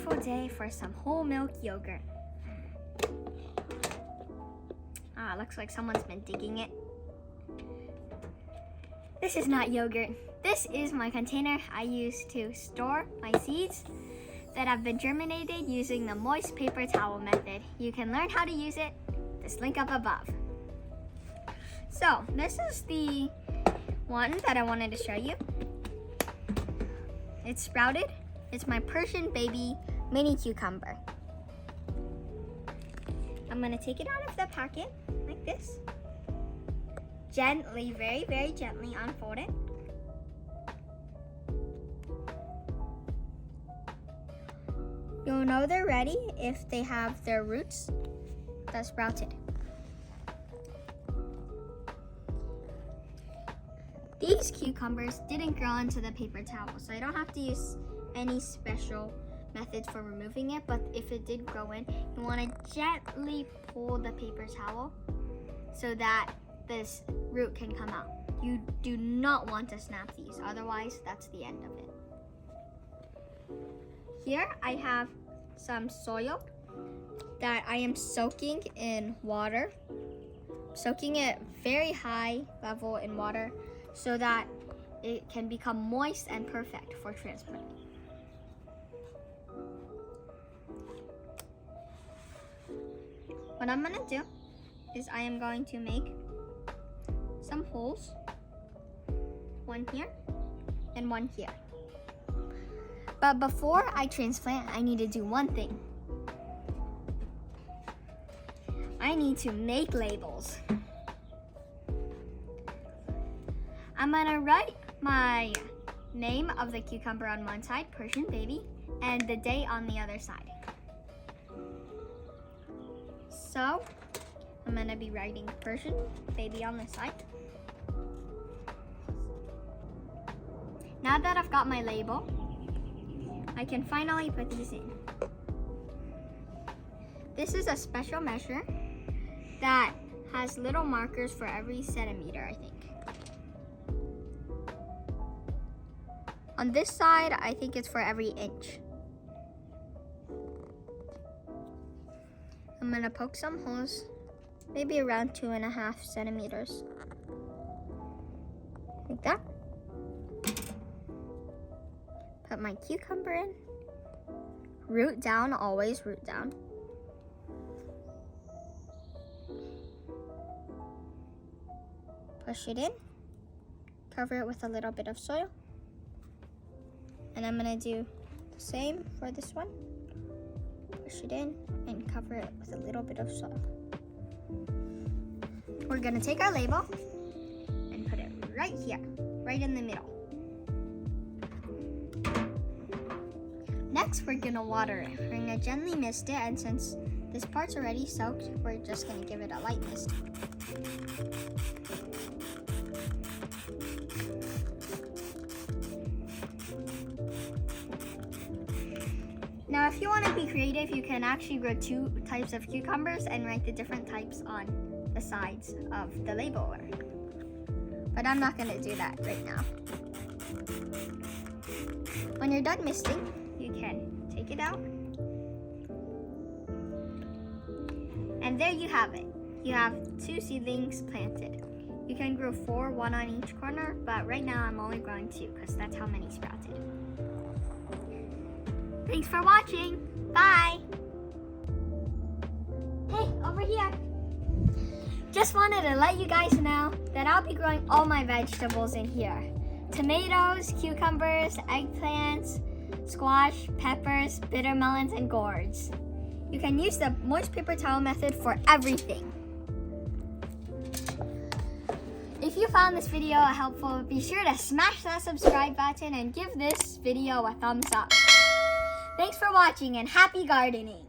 beautiful day for some whole milk yogurt. Looks like someone's been digging it. This is not yogurt. This is my container I use to store my seeds that have been germinated using the moist paper towel method. You can learn how to use it. This link up above. So this is the one that I wanted to show you. It's sprouted. It's my Persian baby mini cucumber. I'm gonna take it out of the packet like this. Gently, very, very gently unfold it. You'll know they're ready if they have their roots that sprouted. These cucumbers didn't grow into the paper towel, so I don't have to use any special methods for removing it, but if it did grow in, you want to gently pull the paper towel so that this root can come out. You do not want to snap these, otherwise that's the end of it. Here I have some soil that I am soaking in water, soaking it very high level in water so that it can become moist and perfect for transplanting. What I'm gonna do is I am going to make some holes, one here and one here. But before I transplant, I need to do one thing. I need to make labels. I'm gonna write my name of the cucumber on one side, Persian baby, and the date on the other side. So I'm gonna be writing Persian baby on this side. Now that I've got my label, I can finally put these in. This is a special measure that has little markers for every centimeter, I think. On this side, I think it's for every inch. I'm gonna poke some holes, maybe around 2.5 centimeters. Like that. Put my cucumber in. Root down, always root down. Push it in. Cover it with a little bit of soil. And I'm gonna do the same for this one. Push it in and cover it with a little bit of soil. We're gonna take our label and put it right here, right in the middle. Next, we're gonna water it. We're gonna gently mist it, and since this part's already soaked, we're just gonna give it a light mist. Now, if you want to be creative, you can actually grow 2 types of cucumbers and write the different types on the sides of the label. But I'm not going to do that right now. When you're done misting, you can take it out. And there you have it. You have 2 seedlings planted. You can grow 4, 1 on each corner, but right now I'm only growing 2 because that's how many sprouted. Thanks for watching. Bye. Hey, over here. Just wanted to let you guys know that I'll be growing all my vegetables in here. Tomatoes, cucumbers, eggplants, squash, peppers, bitter melons, and gourds. You can use the moist paper towel method for everything. If you found this video helpful, be sure to smash that subscribe button and give this video a thumbs up. Thanks for watching and happy gardening!